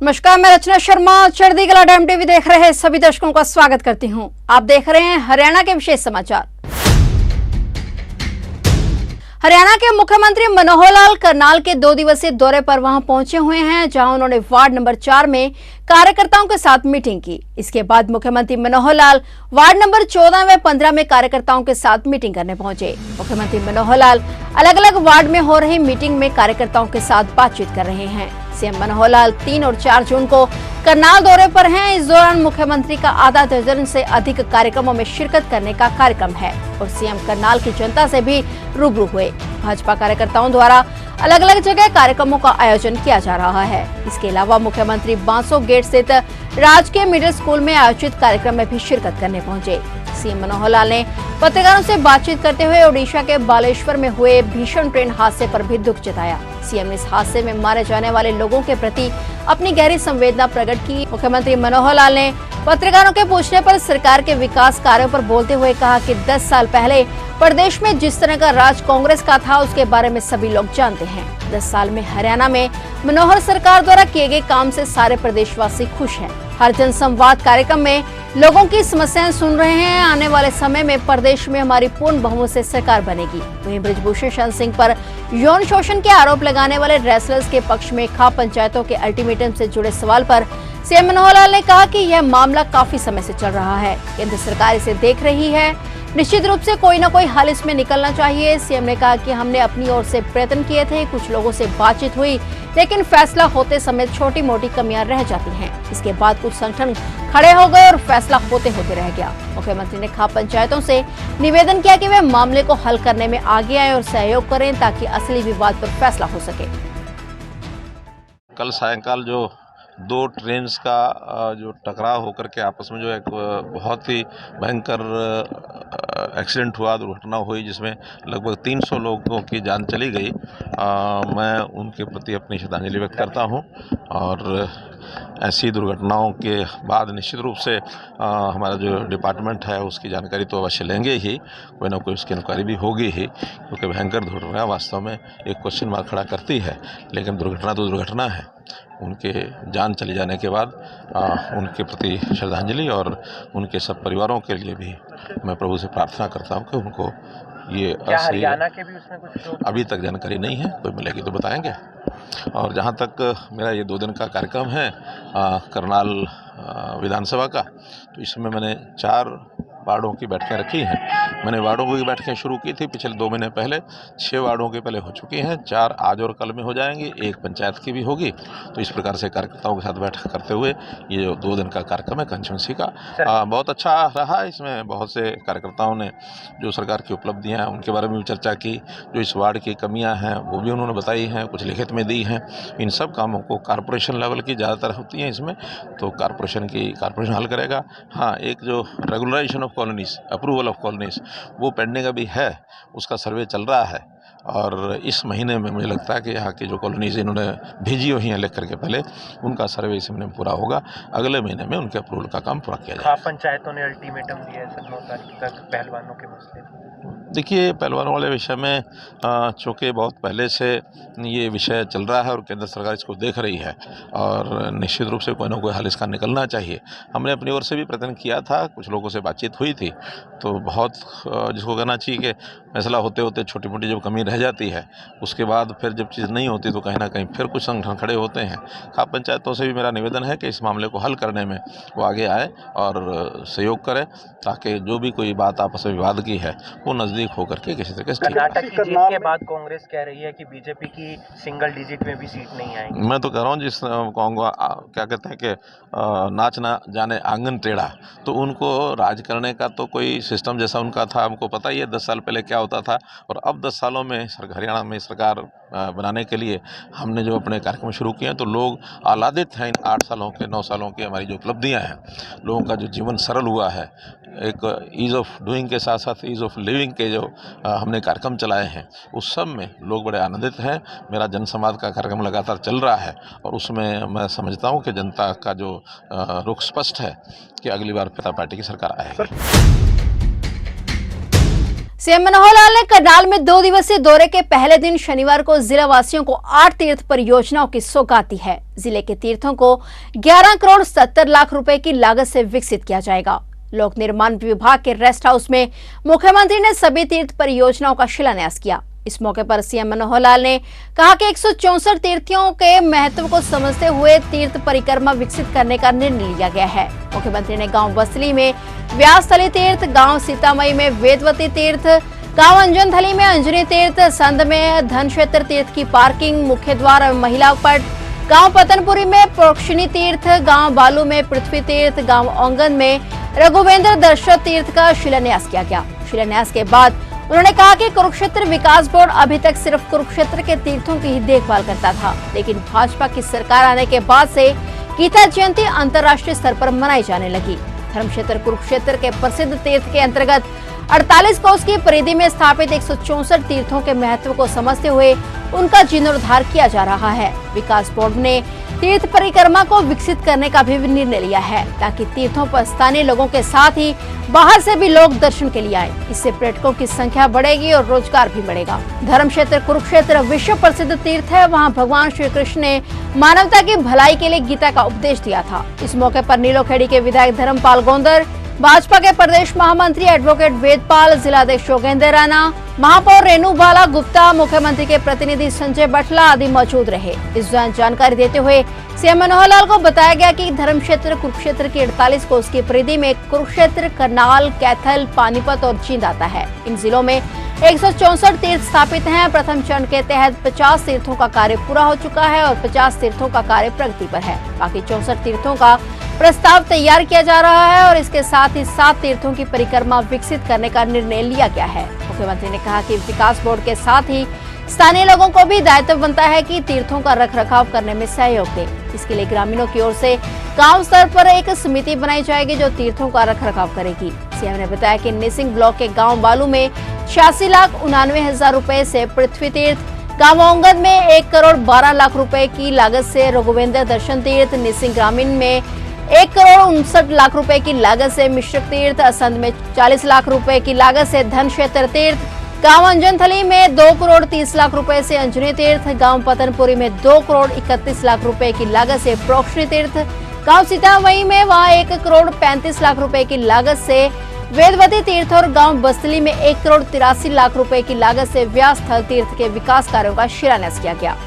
नमस्कार, मैं रचना शर्मा चढ़ती कला टाइम टीवी देख रहे सभी दर्शकों का स्वागत करती हूं। आप देख रहे हैं हरियाणा के विशेष समाचार। हरियाणा के मुख्यमंत्री मनोहर लाल करनाल के 2 दिवसीय दौरे पर वहां पहुंचे हुए हैं, जहां उन्होंने वार्ड नंबर 4 में कार्यकर्ताओं के साथ मीटिंग की। इसके बाद मुख्यमंत्री मनोहर लाल वार्ड नंबर 14 व 15 में कार्यकर्ताओं के साथ मीटिंग करने पहुंचे। मुख्यमंत्री मनोहर लाल अलग अलग वार्ड में हो रही मीटिंग में कार्यकर्ताओं के साथ बातचीत कर रहे हैं। सीएम मनोहर लाल 3 और 4 जून को करनाल दौरे पर हैं। इस दौरान मुख्यमंत्री का आधा दर्जन से अधिक कार्यक्रमों में शिरकत करने का कार्यक्रम है और सीएम करनाल की जनता से भी रूबरू हुए। भाजपा कार्यकर्ताओं द्वारा अलग अलग जगह कार्यक्रमों का आयोजन किया जा रहा है। इसके अलावा मुख्यमंत्री बांसो गेट स्थित राजकीय मिडिल स्कूल में आयोजित कार्यक्रम में भी शिरकत करने पहुंचे। सीएम मनोहर लाल ने पत्रकारों से बातचीत करते हुए ओडिशा के बालेश्वर में हुए भीषण ट्रेन हादसे पर भी दुख जताया। सीएम ने इस हादसे में मारे जाने वाले लोगों के प्रति अपनी गहरी संवेदना प्रकट की। मुख्यमंत्री मनोहर लाल ने पत्रकारों के पूछने पर सरकार के विकास कार्यों पर बोलते हुए कहा कि 10 साल पहले प्रदेश में जिस तरह का राज कांग्रेस का था उसके बारे में सभी लोग जानते हैं। 10 साल में हरियाणा में मनोहर सरकार द्वारा किए गए काम से सारे प्रदेशवासी खुश हैं। हर जनसंवाद कार्यक्रम में लोगों की समस्याएं सुन रहे हैं। आने वाले समय में प्रदेश में हमारी पूर्ण बहुमत से सरकार बनेगी। वहीं बृजभूषण शरण सिंह पर यौन शोषण के आरोप लगाने वाले रेसलर्स के पक्ष में खाप पंचायतों के अल्टीमेटम से जुड़े सवाल पर सीएम मनोहर लाल ने कहा कि यह मामला काफी समय से चल रहा है। केंद्र सरकार इसे देख रही है। निश्चित रूप से कोई न कोई हल इसमें निकलना चाहिए। सीएम ने कहा कि हमने अपनी ओर से प्रयत्न किए थे, कुछ लोगों से बातचीत हुई, लेकिन फैसला होते समय छोटी मोटी कमियां रह जाती हैं। इसके बाद कुछ संगठन खड़े हो गए और फैसला होते होते रह गया। मुख्यमंत्री ने खाप पंचायतों से निवेदन किया कि वे मामले को हल करने में आगे आए और सहयोग करें ताकि असली विवाद पर फैसला हो सके। कल सायंकाल जो 2 ट्रेन्स का जो टकराव होकर के आपस में जो एक बहुत ही भयंकर एक्सीडेंट हुआ, दुर्घटना हुई, जिसमें लगभग 300 लोगों की जान चली गई। मैं उनके प्रति अपनी श्रद्धांजलि व्यक्त करता हूं और ऐसी दुर्घटनाओं के बाद निश्चित रूप से हमारा जो डिपार्टमेंट है उसकी जानकारी तो अवश्य लेंगे ही, कोई ना कोई उसकी इंक्वायरी भी होगी ही, क्योंकि भयंकर दुर्घटना वास्तव में एक क्वेश्चन मार्क खड़ा करती है। लेकिन दुर्घटना तो दुर्घटना है। उनके जान चले जाने के बाद उनके प्रति श्रद्धांजलि और उनके सब परिवारों के लिए भी मैं प्रभु से प्रार्थना करता हूं कि उनको ये हरियाणा के भी उसमें कुछ अभी तक जानकारी नहीं है, कोई मिलेगी तो बताएंगे। और जहां तक मेरा ये 2 दिन का कार्यक्रम है करनाल विधानसभा का, तो इसमें मैंने 4 वार्डों की बैठकें रखी हैं। मैंने वार्डों की बैठकें शुरू की थी पिछले 2 महीने पहले। 6 वार्डों के पहले हो चुकी हैं, 4 आज और कल में हो जाएंगी, 1 पंचायत की भी होगी। तो इस प्रकार से कार्यकर्ताओं के साथ बैठक करते हुए ये जो 2 दिन का कार्यक्रम है कंचुएंसी का बहुत अच्छा रहा। इसमें बहुत से कार्यकर्ताओं ने जो सरकार की उपलब्धियाँ हैं उनके बारे में भी चर्चा की, जो इस वार्ड की कमियाँ हैं वो भी उन्होंने बताई हैं, कुछ लिखित में दी हैं। इन सब कामों को कॉरपोरेशन लेवल की ज़्यादातर होती हैं इसमें, तो कॉरपोरेशन हल करेगा। हाँ, एक जो regularisation of colonies, approval of colonies, वो पेंडिंग अभी है, उसका सर्वे चल रहा है और इस महीने में मुझे लगता है कि यहाँ की जो कॉलोनीज इन्होंने भेजी हुई हैं लिख करके पहले, उनका सर्वे इस महीने में पूरा होगा। अगले महीने में उनके अप्रूवल का काम पूरा किया जाएगा। पंचायतों ने अल्टीमेटम दिया है 9 तारीख तक पहलवानों के मसले। देखिए, पहलवानों वाले विषय में चूँकि बहुत पहले से ये विषय चल रहा है और केंद्र सरकार इसको देख रही है और निश्चित रूप से कोई ना कोई हल इसका निकलना चाहिए। हमने अपनी ओर से भी प्रयत्न किया था, कुछ लोगों से बातचीत हुई थी, तो बहुत जिसको कहना चाहिए कि फैसला होते होते छोटी मोटी जब कमी रह जाती है, उसके बाद फिर जब चीज़ नहीं होती तो कहीं ना कहीं फिर कुछ संगठन खड़े होते हैं। खाप पंचायतों से भी मेरा निवेदन है कि इस मामले को हल करने में वो आगे आए और सहयोग करें, ताकि जो भी कोई बात आपस में विवाद की है वो नज़दीक होकर के किसी तरीके से कर्नाटक की जीत के बाद कांग्रेस कह रही है कि बीजेपी की सिंगल डिजिट में भी सीट नहीं आएगी। मैं तो कह रहा हूँ जिस कहूँगा क्या कहते हैं कि नाच ना जाने आंगन टेढ़ा, तो उनको राज करने का तो कोई सिस्टम जैसा उनका था हमको पता ही है 10 साल पहले क्या होता था। और अब 10 सालों में हरियाणा में सरकार बनाने के लिए हमने जो अपने कार्यक्रम शुरू किए हैं, तो लोग आह्लादित हैं इन 8 सालों के 9 सालों की हमारी जो उपलब्धियां हैं। लोगों का जो जीवन सरल हुआ है, एक ईज़ ऑफ डूइंग के साथ साथ ईज़ ऑफ लिविंग के जो हमने कार्यक्रम चलाए हैं, उस सब में लोग बड़े आनंदित हैं। मेरा जनसंवाद का कार्यक्रम लगातार चल रहा है और उसमें मैं समझता हूँ कि जनता का जो रुख स्पष्ट है कि अगली बार पिता पार्टी की सरकार आएगी। सीएम मनोहर लाल ने करनाल में 2 दिवसीय दौरे के पहले दिन शनिवार को जिला वासियों को 8 तीर्थ परियोजनाओं की सौगात दी है। जिले के तीर्थों को 11 करोड़ 70 लाख रुपए की लागत से विकसित किया जाएगा। लोक निर्माण विभाग के रेस्ट हाउस में मुख्यमंत्री ने सभी तीर्थ परियोजनाओं का शिलान्यास किया। इस मौके पर सीएम मनोहर लाल ने कहा कि 164 तीर्थियों के महत्व को समझते हुए तीर्थ परिक्रमा विकसित करने का निर्णय लिया गया है। मुख्यमंत्री ने गांव बसली में व्यासथली तीर्थ, गांव सीतामढ़ी में वेदवती तीर्थ, गांव अंजनथली में अंजनी तीर्थ, संध में धनक्षेत्र तीर्थ की पार्किंग, मुख्य द्वार महिला पट, गांव पतनपुरी में प्रोक्षिणी तीर्थ, गांव बालू में पृथ्वी तीर्थ, गांव ओंगन में रघुवेंद्र दर्शन तीर्थ का शिलान्यास किया गया। शिलान्यास के बाद उन्होंने कहा कि कुरुक्षेत्र विकास बोर्ड अभी तक सिर्फ कुरुक्षेत्र के तीर्थों की ही देखभाल करता था, लेकिन भाजपा की सरकार आने के बाद से गीता जयंती अंतर्राष्ट्रीय स्तर पर मनाई जाने लगी। धर्मक्षेत्र कुरुक्षेत्र के प्रसिद्ध तीर्थ के अंतर्गत 48 कोस की परिधि में स्थापित 164 तीर्थों के महत्व को समझते हुए उनका जीर्णोद्धार किया जा रहा है। विकास बोर्ड ने तीर्थ परिक्रमा को विकसित करने का भी निर्णय लिया है, ताकि तीर्थों पर स्थानीय लोगों के साथ ही बाहर से भी लोग दर्शन के लिए आए। इससे पर्यटकों की संख्या बढ़ेगी और रोजगार भी बढ़ेगा। धर्मक्षेत्र कुरुक्षेत्र विश्व प्रसिद्ध तीर्थ है। वहां भगवान श्री कृष्ण ने मानवता की भलाई के लिए गीता का उपदेश दिया था। इस मौके पर नीलोखेड़ी के विधायक धर्मपाल गोंदर, भाजपा के प्रदेश महामंत्री एडवोकेट वेदपाल, जिलाध्यक्ष योगेंद्र राणा, महापौर रेणु बाला गुप्ता, मुख्यमंत्री के प्रतिनिधि संजय बटला आदि मौजूद रहे। इस दौरान जानकारी देते हुए सीएम मनोहर लाल को बताया गया कि धर्मक्षेत्र कुरुक्षेत्र की 48 कोस की परिधि में कुरुक्षेत्र, करनाल, कैथल, पानीपत और जींद आता है। इन जिलों में 164 तीर्थ स्थापित हैं। प्रथम चरण के तहत 50 तीर्थों का कार्य पूरा हो चुका है और 50 तीर्थों का कार्य प्रगति पर है। बाकी 64 तीर्थों का प्रस्ताव तैयार किया जा रहा है और इसके साथ ही 7 तीर्थों की परिक्रमा विकसित करने का निर्णय लिया गया है। मुख्यमंत्री ने कहा कि विकास बोर्ड के साथ ही स्थानीय लोगों को भी दायित्व बनता है कि तीर्थों का रखरखाव करने में सहयोग दें। इसके लिए ग्रामीणों की ओर से गांव स्तर पर एक समिति बनाई जाएगी जो तीर्थों का रखरखाव करेगी। सीएम ने बताया कि निसिंग ब्लॉक के गांव बालू में 86,99,000 रुपए से पृथ्वी तीर्थ, गांव ओंगन में 1 करोड़ 12 लाख रुपए की लागत से रघुवेंद्र दर्शन तीर्थ, निसिंग ग्रामीण में 1 करोड़ 59 लाख रुपए की लागत से मिश्रक तीर्थ, असंध में 40 लाख रुपए की लागत से धनक्षेत्र तीर्थ, गांव अंजनथली में 2 करोड़ 30 लाख रुपए से अंजनी तीर्थ, गांव पतनपुरी में 2 करोड़ 31 लाख रुपए की लागत से प्रोक्षिणी तीर्थ, गांव सीतामढ़ी में वहां 1 करोड़ 35 लाख रुपए की लागत से वेदवती तीर्थ और गांव बस्तली में 1 करोड़ 83 लाख रुपए की लागत से व्यासस्थल तीर्थ के विकास कार्यों का शिलान्यास किया गया।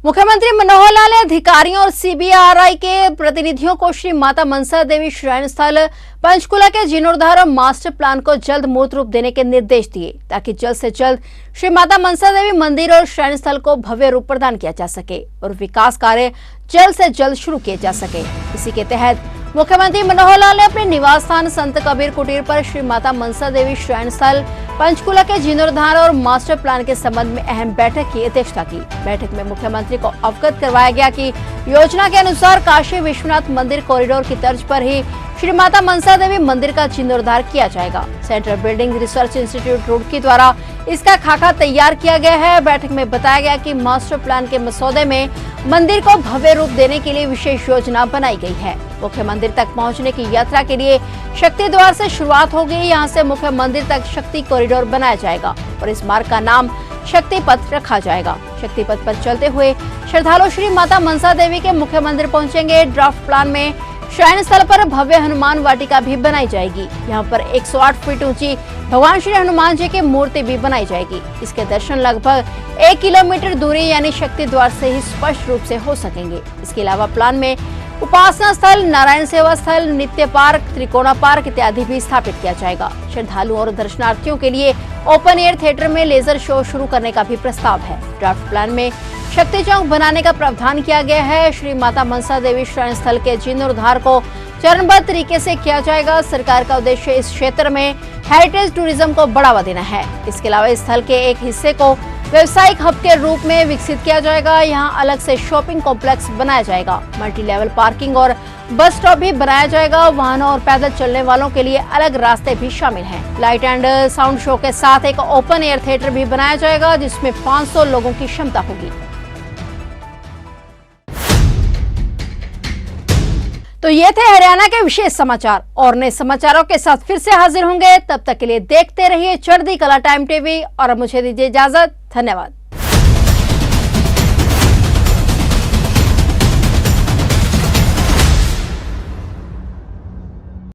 मुख्यमंत्री मनोहर लाल ने अधिकारियों और सीबीआरआई के प्रतिनिधियों को श्री माता मनसा देवी श्राइन स्थल पंचकुला के जीर्णोद्धार और मास्टर प्लान को जल्द मूर्त रूप देने के निर्देश दिए, ताकि जल्द से जल्द श्री माता मनसा देवी मंदिर और श्राइन स्थल को भव्य रूप प्रदान किया जा सके और विकास कार्य जल्द से जल्द शुरू किए जा सके। इसी के तहत मुख्यमंत्री मनोहर लाल ने अपने निवास स्थान संत कबीर कुटीर पर श्री माता मनसा देवी श्राइन स्थल पंचकुला के जीर्णोद्धार और मास्टर प्लान के संबंध में अहम बैठक की अध्यक्षता की। बैठक में मुख्यमंत्री को अवगत करवाया गया कि योजना के अनुसार काशी विश्वनाथ मंदिर कॉरिडोर की तर्ज पर ही श्री माता मनसा देवी मंदिर का जीर्णोद्धार किया जाएगा। Central building research institute Roorkee द्वारा इसका खाका तैयार किया गया है। बैठक में बताया गया कि मास्टर प्लान के मसौदे में मंदिर को भव्य रूप देने के लिए विशेष योजना बनाई गई है। मुख्य मंदिर तक पहुंचने की यात्रा के लिए शक्ति द्वार से शुरुआत होगी। यहां से मुख्य मंदिर तक शक्ति कॉरिडोर बनाया जाएगा और इस मार्ग का नाम शक्ति पथ रखा जाएगा। शक्ति पथ पर चलते हुए श्रद्धालु श्री माता मनसा देवी के मुख्य मंदिर पहुंचेंगे। ड्राफ्ट प्लान में श्राइन स्थल पर भव्य हनुमान वाटिका भी बनाई जाएगी। यहाँ पर 108 फीट ऊंची भगवान श्री हनुमान जी की मूर्ति भी बनाई जाएगी। इसके दर्शन लगभग 1 किलोमीटर दूरी यानी शक्ति द्वार से ही स्पष्ट रूप से हो सकेंगे। इसके अलावा प्लान में उपासना स्थल, नारायण सेवा स्थल, नित्य पार्क, त्रिकोणा पार्क इत्यादि भी स्थापित किया जाएगा। श्रद्धालुओं और दर्शनार्थियों के लिए ओपन एयर थिएटर में लेजर शो शुरू करने का भी प्रस्ताव है। ड्राफ्ट प्लान में शक्ति चौक बनाने का प्रावधान किया गया है। श्री माता मनसा देवी श्राइन स्थल के जीर्णोद्धार को चरणबद्ध तरीके से किया जाएगा। सरकार का उद्देश्य इस क्षेत्र में हेरिटेज टूरिज्म को बढ़ावा देना है। इसके अलावा इस स्थल के एक हिस्से को व्यावसायिक हब के रूप में विकसित किया जाएगा। यहाँ अलग से शॉपिंग कॉम्प्लेक्स बनाया जाएगा। मल्टी लेवल पार्किंग और बस स्टॉप भी बनाया जाएगा। वाहनों और पैदल चलने वालों के लिए अलग रास्ते भी शामिल हैं। लाइट एंड साउंड शो के साथ एक ओपन एयर थिएटर भी बनाया जाएगा, जिसमें 500 लोगों की क्षमता होगी। तो ये थे हरियाणा के विशेष समाचार और नए समाचारों के साथ फिर से हाजिर होंगे। तब तक के लिए देखते रहिए चढ़ती कला टाइम टीवी और अब मुझे दीजिए इजाजत। धन्यवाद।